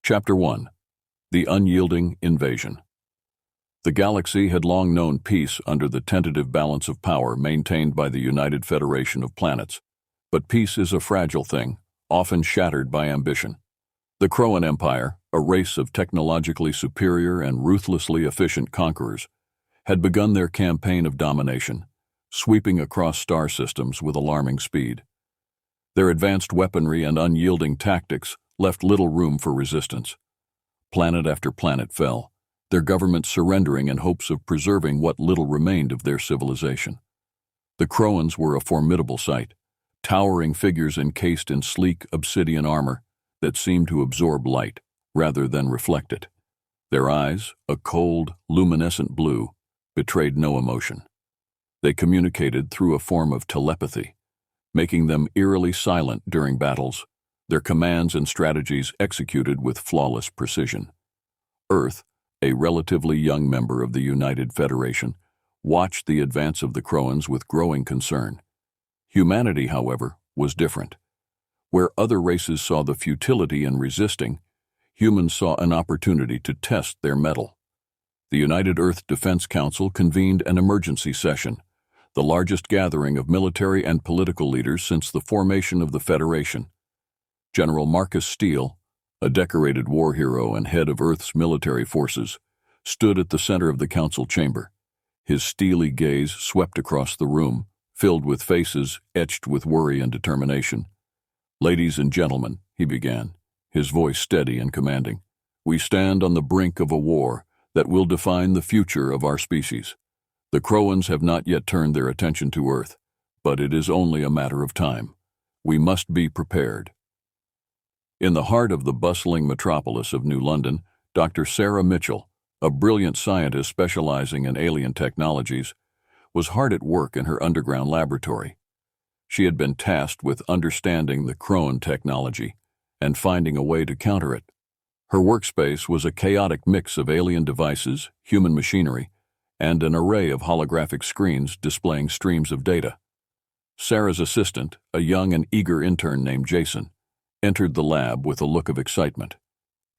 Chapter 1. The Unyielding Invasion. The galaxy had long known peace under the tentative balance of power maintained by the United Federation of Planets, but peace is a fragile thing, often shattered by ambition. The Crowan Empire, a race of technologically superior and ruthlessly efficient conquerors, had begun their campaign of domination, sweeping across star systems with alarming speed. Their advanced weaponry and unyielding tactics left little room for resistance. Planet after planet fell, their governments surrendering in hopes of preserving what little remained of their civilization. The Crowans were a formidable sight, towering figures encased in sleek obsidian armor that seemed to absorb light rather than reflect it. Their eyes, a cold, luminescent blue, betrayed no emotion. They communicated through a form of telepathy, making them eerily silent during battles, their commands and strategies executed with flawless precision. Earth, a relatively young member of the United Federation, watched the advance of the Crowans with growing concern. Humanity, however, was different. Where other races saw the futility in resisting, humans saw an opportunity to test their mettle. The United Earth Defense Council convened an emergency session, the largest gathering of military and political leaders since the formation of the Federation. General Marcus Steele, a decorated war hero and head of Earth's military forces, stood at the center of the council chamber. His steely gaze swept across the room, filled with faces etched with worry and determination. "Ladies and gentlemen," he began, his voice steady and commanding, "we stand on the brink of a war that will define the future of our species. The Crowans have not yet turned their attention to Earth, but it is only a matter of time. We must be prepared." In the heart of the bustling metropolis of New London, Dr. Sarah Mitchell, a brilliant scientist specializing in alien technologies, was hard at work in her underground laboratory. She had been tasked with understanding the Crowan technology and finding a way to counter it. Her workspace was a chaotic mix of alien devices, human machinery, and an array of holographic screens displaying streams of data. Sarah's assistant, a young and eager intern named Jason, entered the lab with a look of excitement.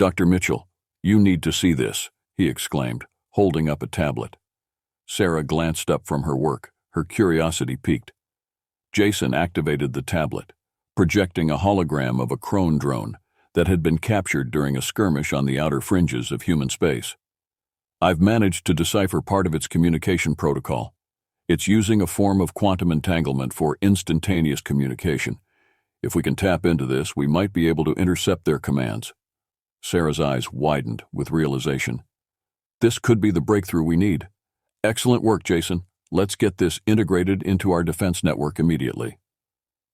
"Dr. Mitchell, you need to see this," he exclaimed, holding up a tablet. Sarah glanced up from her work, her curiosity piqued. Jason activated the tablet, projecting a hologram of a Crowan drone that had been captured during a skirmish on the outer fringes of human space. "I've managed to decipher part of its communication protocol. It's using a form of quantum entanglement for instantaneous communication. If we can tap into this, we might be able to intercept their commands." Sarah's eyes widened with realization. "This could be the breakthrough we need. Excellent work, Jason. Let's get this integrated into our defense network immediately."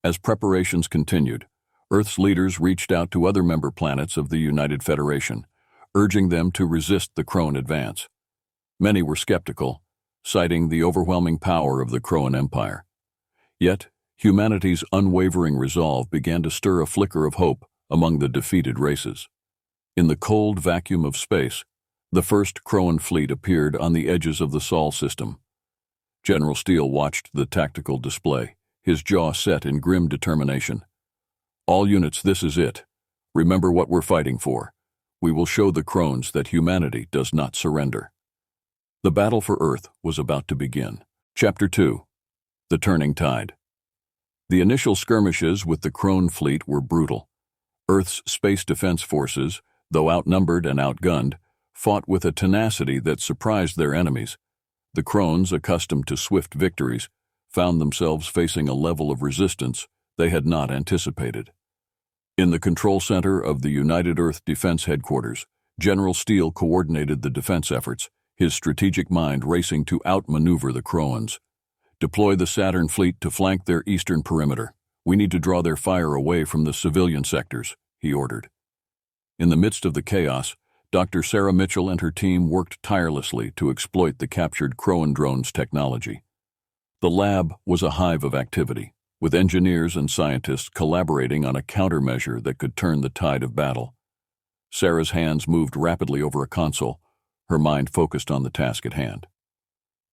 As preparations continued, Earth's leaders reached out to other member planets of the United Federation, urging them to resist the Crowan advance. Many were skeptical, citing the overwhelming power of the Crowan Empire. Yet, humanity's unwavering resolve began to stir a flicker of hope among the defeated races. In the cold vacuum of space, the first Crowan fleet appeared on the edges of the Sol system. General Steele watched the tactical display, his jaw set in grim determination. "All units, this is it. Remember what we're fighting for. We will show the Crowans that humanity does not surrender." The battle for Earth was about to begin. Chapter 2. The Turning Tide. The initial skirmishes with the Crowan fleet were brutal. Earth's space defense forces, though outnumbered and outgunned, fought with a tenacity that surprised their enemies. The Crowans, accustomed to swift victories, found themselves facing a level of resistance they had not anticipated. In the control center of the United Earth Defense Headquarters, General Steele coordinated the defense efforts, his strategic mind racing to outmaneuver the Crowans. "Deploy the Saturn fleet to flank their eastern perimeter. We need to draw their fire away from the civilian sectors," he ordered. In the midst of the chaos, Dr. Sarah Mitchell and her team worked tirelessly to exploit the captured Crowan drone's technology. The lab was a hive of activity, with engineers and scientists collaborating on a countermeasure that could turn the tide of battle. Sarah's hands moved rapidly over a console, her mind focused on the task at hand.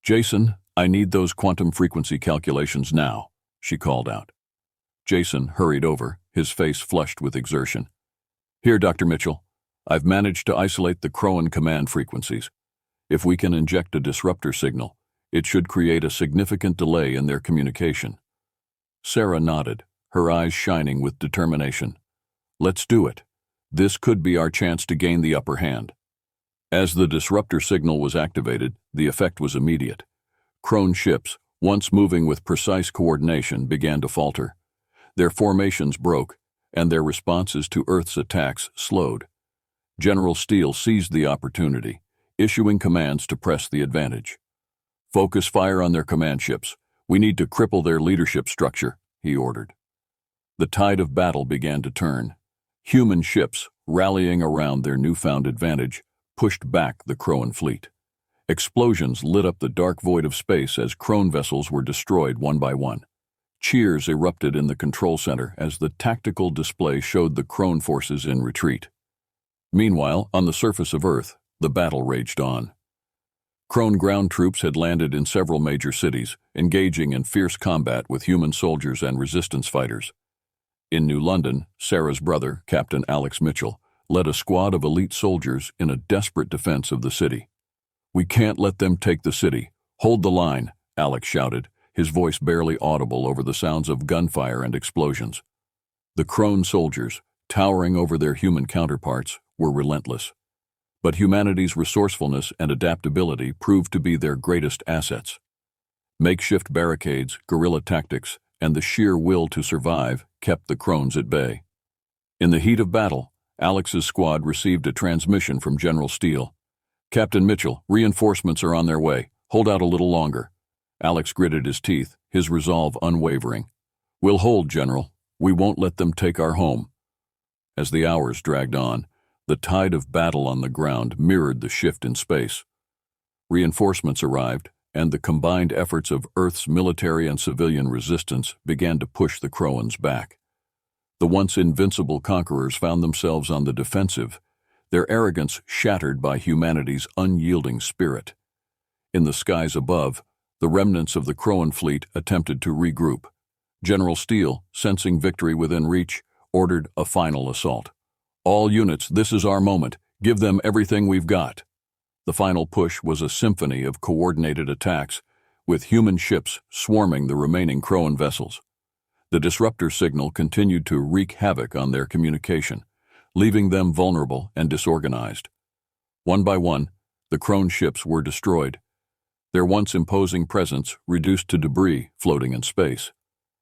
"Jason, I need those quantum frequency calculations now," she called out. Jason hurried over, his face flushed with exertion. "Here, Dr. Mitchell. I've managed to isolate the Crowan command frequencies. If we can inject a disruptor signal, it should create a significant delay in their communication. Sarah nodded, her eyes shining with determination. Let's do it. This could be our chance to gain the upper hand. As the disruptor signal was activated, the effect was immediate. Crowan ships, once moving with precise coordination, began to falter. Their formations broke, and their responses to Earth's attacks slowed. General Steele seized the opportunity, issuing commands to press the advantage. Focus fire on their command ships. We need to cripple their leadership structure, he ordered. The tide of battle began to turn. Human ships, rallying around their newfound advantage, pushed back the Crowan fleet. Explosions lit up the dark void of space as Crowan vessels were destroyed one by one. Cheers erupted in the control center as the tactical display showed the Crowan forces in retreat. Meanwhile, on the surface of Earth, the battle raged on. Crowan ground troops had landed in several major cities, engaging in fierce combat with human soldiers and resistance fighters. In New London, Sarah's brother, Captain Alex Mitchell, led a squad of elite soldiers in a desperate defense of the city. "We can't let them take the city. Hold the line," Alex shouted, his voice barely audible over the sounds of gunfire and explosions. The Crowan soldiers, towering over their human counterparts, were relentless. But humanity's resourcefulness and adaptability proved to be their greatest assets. Makeshift barricades, guerrilla tactics, and the sheer will to survive kept the Crowans at bay. In the heat of battle, Alex's squad received a transmission from General Steele. "Captain Mitchell, reinforcements are on their way. Hold out a little longer." Alex gritted his teeth, his resolve unwavering. "We'll hold, General. We won't let them take our home." As the hours dragged on, the tide of battle on the ground mirrored the shift in space. Reinforcements arrived, and the combined efforts of Earth's military and civilian resistance began to push the Crowans back. The once invincible conquerors found themselves on the defensive, their arrogance shattered by humanity's unyielding spirit. In the skies above, the remnants of the Crowan fleet attempted to regroup. General Steele, sensing victory within reach, ordered a final assault. "All units, this is our moment. Give them everything we've got." The final push was a symphony of coordinated attacks, with human ships swarming the remaining Crowan vessels. The disruptor signal continued to wreak havoc on their communication, leaving them vulnerable and disorganized. One by one, the Crowan ships were destroyed, their once imposing presence reduced to debris floating in space.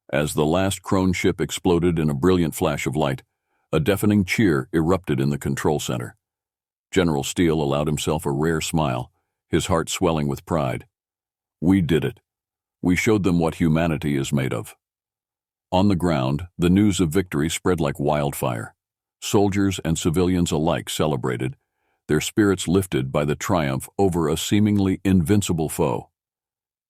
As the last Crowan ship exploded in a brilliant flash of light, a deafening cheer erupted in the control center. General Steele allowed himself a rare smile, his heart swelling with pride. "We did it. We showed them what humanity is made of." On the ground, the news of victory spread like wildfire. Soldiers and civilians alike celebrated, their spirits lifted by the triumph over a seemingly invincible foe.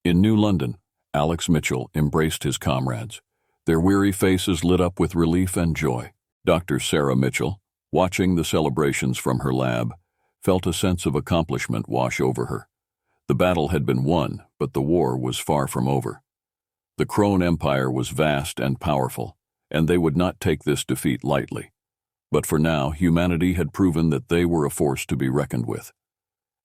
In New London, Alex Mitchell embraced his comrades, their weary faces lit up with relief and joy. Dr. Sarah Mitchell, watching the celebrations from her lab, felt a sense of accomplishment wash over her. The battle had been won, but the war was far from over. The Crowan Empire was vast and powerful, and they would not take this defeat lightly. But for now, humanity had proven that they were a force to be reckoned with.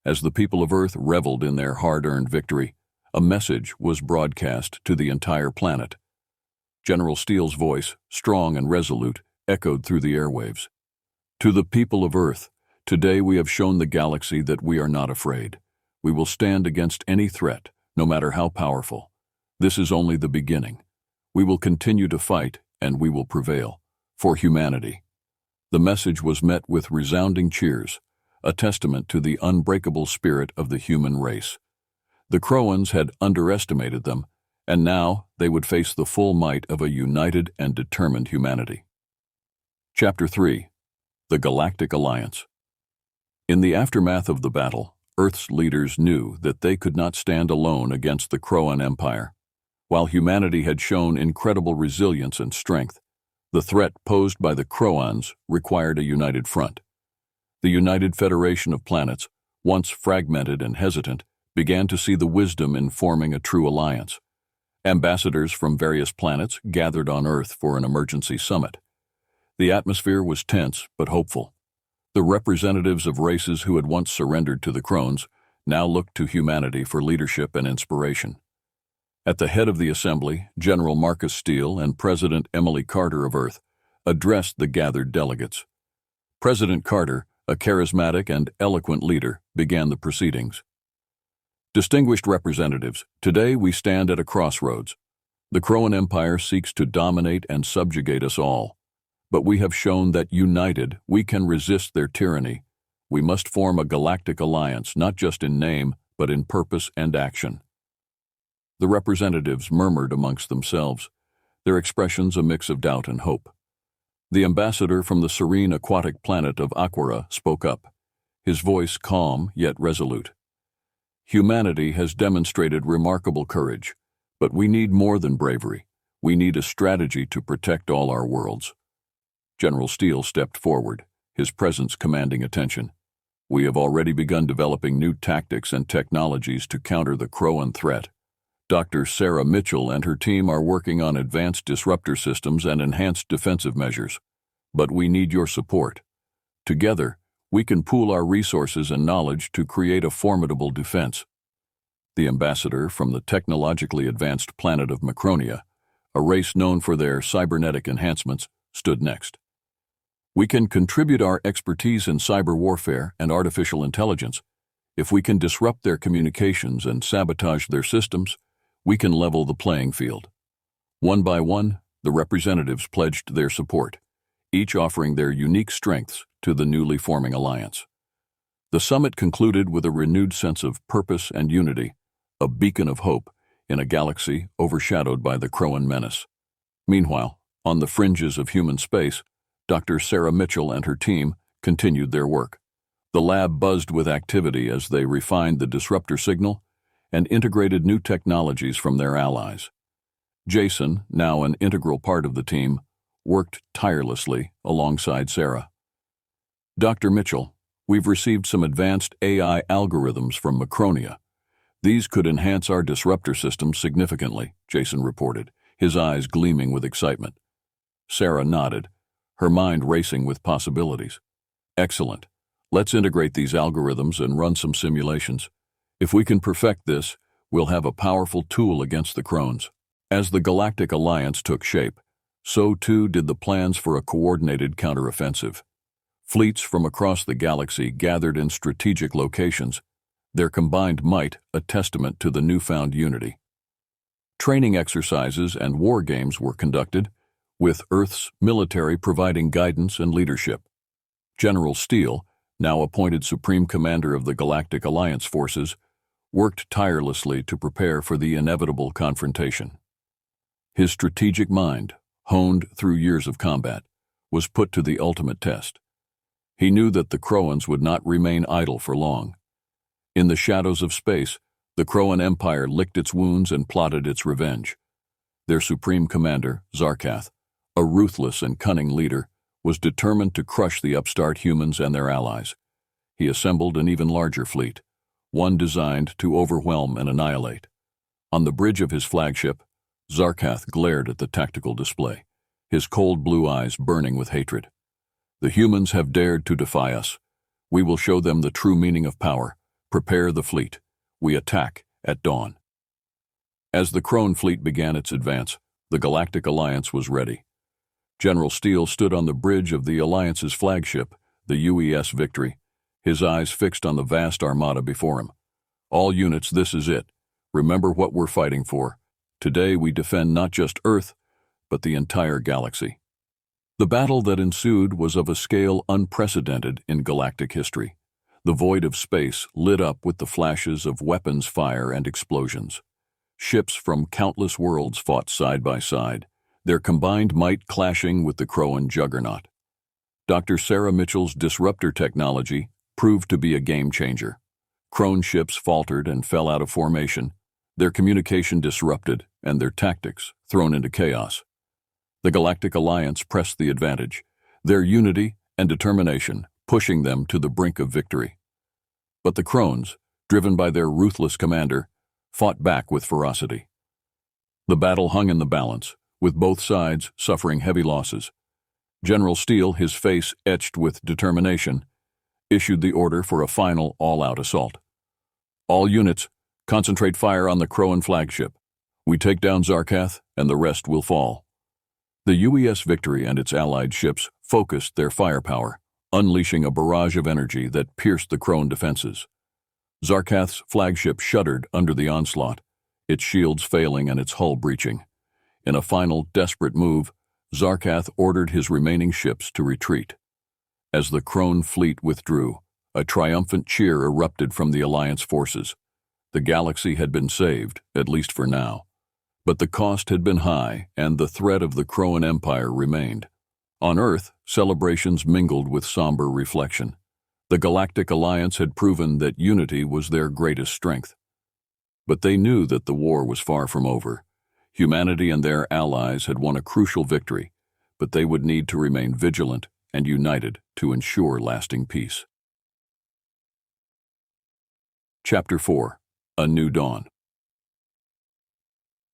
As the people of Earth reveled in their hard-earned victory, a message was broadcast to the entire planet. General Steele's voice, strong and resolute, echoed through the airwaves. "To the people of Earth, today we have shown the galaxy that we are not afraid. We will stand against any threat, no matter how powerful. This is only the beginning. We will continue to fight, and we will prevail. For humanity." The message was met with resounding cheers, a testament to the unbreakable spirit of the human race. The Crowans had underestimated them, and now they would face the full might of a united and determined humanity. Chapter 3. The Galactic Alliance. In the aftermath of the battle, Earth's leaders knew that they could not stand alone against the Crowan Empire. While humanity had shown incredible resilience and strength, the threat posed by the Crowans required a united front. The United Federation of Planets, once fragmented and hesitant, began to see the wisdom in forming a true alliance. Ambassadors from various planets gathered on Earth for an emergency summit. The atmosphere was tense but hopeful. The representatives of races who had once surrendered to the Crones now looked to humanity for leadership and inspiration. At the head of the assembly, General Marcus Steele and President Emily Carter of Earth addressed the gathered delegates. President Carter, a charismatic and eloquent leader, began the proceedings. Distinguished representatives, today we stand at a crossroads. The Crowan Empire seeks to dominate and subjugate us all. But we have shown that united, we can resist their tyranny. We must form a galactic alliance, not just in name, but in purpose and action. The representatives murmured amongst themselves, their expressions a mix of doubt and hope. The ambassador from the serene aquatic planet of Aquara spoke up, his voice calm yet resolute. Humanity has demonstrated remarkable courage, but we need more than bravery. We need a strategy to protect all our worlds. General Steele stepped forward, his presence commanding attention. We have already begun developing new tactics and technologies to counter the Crowan threat. Dr. Sarah Mitchell and her team are working on advanced disruptor systems and enhanced defensive measures. But we need your support. Together, we can pool our resources and knowledge to create a formidable defense. The ambassador from the technologically advanced planet of Macronia, a race known for their cybernetic enhancements, stood next. We can contribute our expertise in cyber warfare and artificial intelligence. If we can disrupt their communications and sabotage their systems, we can level the playing field. One by one, the representatives pledged their support, each offering their unique strengths to the newly forming alliance. The summit concluded with a renewed sense of purpose and unity, a beacon of hope in a galaxy overshadowed by the Crowan menace. Meanwhile, on the fringes of human space, Dr. Sarah Mitchell and her team continued their work. The lab buzzed with activity as they refined the disruptor signal and integrated new technologies from their allies. Jason, now an integral part of the team, worked tirelessly alongside Sarah. Dr. Mitchell, we've received some advanced AI algorithms from Macronia. These could enhance our disruptor system significantly, Jason reported, his eyes gleaming with excitement. Sarah nodded, her mind racing with possibilities. Excellent. Let's integrate these algorithms and run some simulations. If we can perfect this, we'll have a powerful tool against the Crones. As the Galactic Alliance took shape, so too did the plans for a coordinated counteroffensive. Fleets from across the galaxy gathered in strategic locations, their combined might a testament to the newfound unity. Training exercises and war games were conducted, with Earth's military providing guidance and leadership. General Steele, now appointed Supreme Commander of the Galactic Alliance forces, worked tirelessly to prepare for the inevitable confrontation. His strategic mind, honed through years of combat, was put to the ultimate test. He knew that the Crowans would not remain idle for long. In the shadows of space, the Crowan Empire licked its wounds and plotted its revenge. Their supreme commander, Zarkath, a ruthless and cunning leader, was determined to crush the upstart humans and their allies. He assembled an even larger fleet, one designed to overwhelm and annihilate. On the bridge of his flagship, Zarkath glared at the tactical display, his cold blue eyes burning with hatred. The humans have dared to defy us. We will show them the true meaning of power. Prepare the fleet. We attack at dawn. As the Crone fleet began its advance, the Galactic Alliance was ready. General Steele stood on the bridge of the Alliance's flagship, the UES Victory, his eyes fixed on the vast armada before him. All units, this is it. Remember what we're fighting for. Today we defend not just Earth, but the entire galaxy. The battle that ensued was of a scale unprecedented in galactic history. The void of space lit up with the flashes of weapons fire and explosions. Ships from countless worlds fought side by side, their combined might clashing with the Crowan juggernaut. Dr. Sarah Mitchell's disruptor technology proved to be a game-changer. Crone ships faltered and fell out of formation, their communication disrupted and their tactics thrown into chaos. The Galactic Alliance pressed the advantage, their unity and determination pushing them to the brink of victory. But the Crones, driven by their ruthless commander, fought back with ferocity. The battle hung in the balance, with both sides suffering heavy losses. General Steele, his face etched with determination, issued the order for a final all-out assault. All units, concentrate fire on the Crowan flagship. We take down Zarkath, and the rest will fall. The UES Victory and its allied ships focused their firepower, unleashing a barrage of energy that pierced the Crowan defenses. Zarkath's flagship shuddered under the onslaught, its shields failing and its hull breaching. In a final, desperate move, Zarkath ordered his remaining ships to retreat. As the Crowan fleet withdrew, a triumphant cheer erupted from the Alliance forces. The galaxy had been saved, at least for now. But the cost had been high, and the threat of the Crowan Empire remained. On Earth, celebrations mingled with somber reflection. The Galactic Alliance had proven that unity was their greatest strength. But they knew that the war was far from over. Humanity and their allies had won a crucial victory, but they would need to remain vigilant and united to ensure lasting peace. Chapter 4: A New Dawn.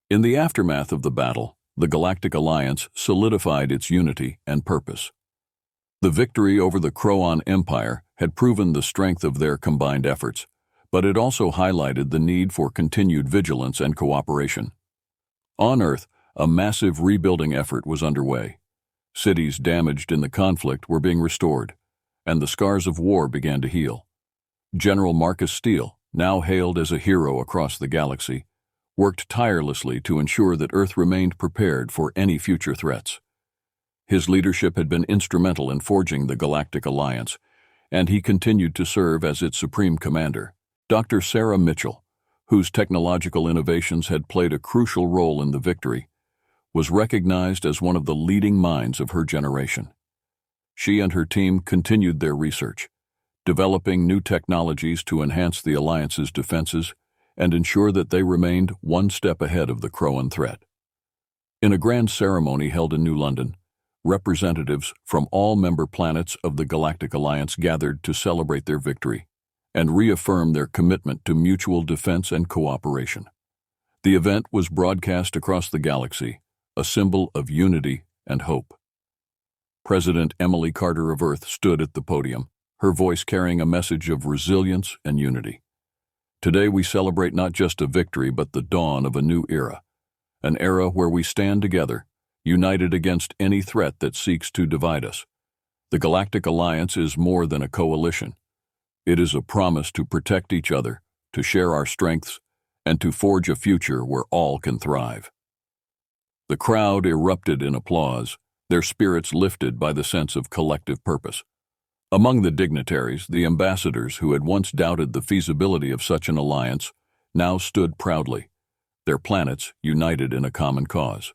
In the aftermath of the battle, the Galactic Alliance solidified its unity and purpose. The victory over the Crowan Empire had proven the strength of their combined efforts, but it also highlighted the need for continued vigilance and cooperation. On Earth, a massive rebuilding effort was underway. Cities damaged in the conflict were being restored, and the scars of war began to heal. General Marcus Steele, now hailed as a hero across the galaxy, worked tirelessly to ensure that Earth remained prepared for any future threats. His leadership had been instrumental in forging the Galactic Alliance, and he continued to serve as its supreme commander. Dr. Sarah Mitchell, whose technological innovations had played a crucial role in the victory, was recognized as one of the leading minds of her generation. She and her team continued their research, developing new technologies to enhance the Alliance's defenses and ensure that they remained one step ahead of the Crowan threat. In a grand ceremony held in New London, representatives from all member planets of the Galactic Alliance gathered to celebrate their victory and reaffirm their commitment to mutual defense and cooperation. The event was broadcast across the galaxy, a symbol of unity and hope. President Emily Carter of Earth stood at the podium, her voice carrying a message of resilience and unity. Today we celebrate not just a victory but the dawn of a new era, an era where we stand together, united against any threat that seeks to divide us. The Galactic Alliance is more than a coalition. It is a promise to protect each other, to share our strengths, and to forge a future where all can thrive. The crowd erupted in applause, their spirits lifted by the sense of collective purpose. Among the dignitaries, the ambassadors who had once doubted the feasibility of such an alliance now stood proudly, their planets united in a common cause.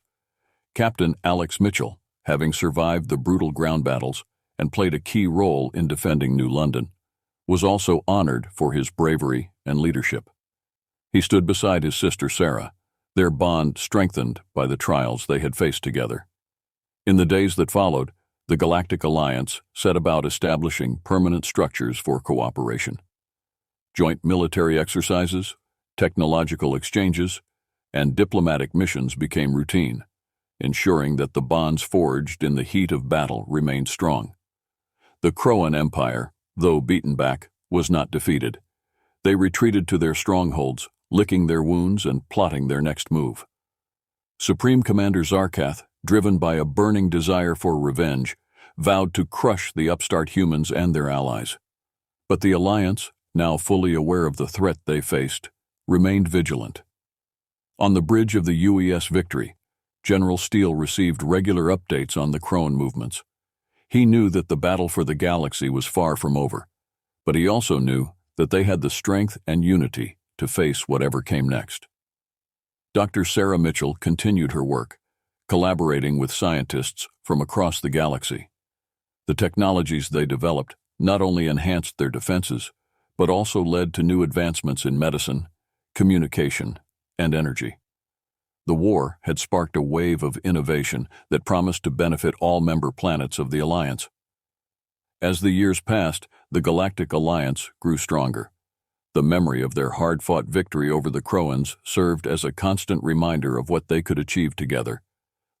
Captain Alex Mitchell, having survived the brutal ground battles and played a key role in defending New London, was also honored for his bravery and leadership. He stood beside his sister Sarah, their bond strengthened by the trials they had faced together. In the days that followed, the Galactic Alliance set about establishing permanent structures for cooperation. Joint military exercises, technological exchanges, and diplomatic missions became routine, ensuring that the bonds forged in the heat of battle remained strong. The Crowan Empire, though beaten back, was not defeated. They retreated to their strongholds, licking their wounds and plotting their next move. Supreme Commander Zarkath, driven by a burning desire for revenge, vowed to crush the upstart humans and their allies. But the Alliance, now fully aware of the threat they faced, remained vigilant. On the bridge of the UES Victory, General Steele received regular updates on the Crowan movements. He knew that the battle for the galaxy was far from over, but he also knew that they had the strength and unity to face whatever came next. Dr. Sarah Mitchell continued her work, collaborating with scientists from across the galaxy. The technologies they developed not only enhanced their defenses, but also led to new advancements in medicine, communication, and energy. The war had sparked a wave of innovation that promised to benefit all member planets of the Alliance. As the years passed, the Galactic Alliance grew stronger. The memory of their hard-fought victory over the Crowans served as a constant reminder of what they could achieve together.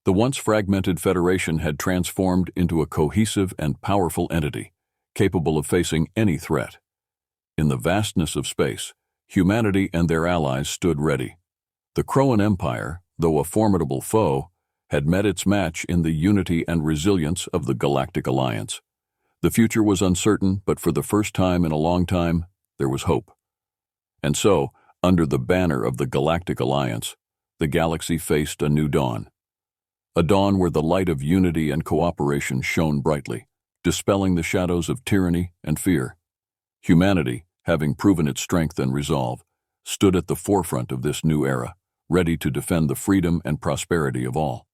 The once fragmented Federation had transformed into a cohesive and powerful entity, capable of facing any threat. In the vastness of space, humanity and their allies stood ready. The Crowan Empire, though a formidable foe, had met its match in the unity and resilience of the Galactic Alliance. The future was uncertain, but for the first time in a long time, there was hope. And so, under the banner of the Galactic Alliance, the galaxy faced a new dawn. A dawn where the light of unity and cooperation shone brightly, dispelling the shadows of tyranny and fear. Humanity, having proven its strength and resolve, stood at the forefront of this new era, ready to defend the freedom and prosperity of all.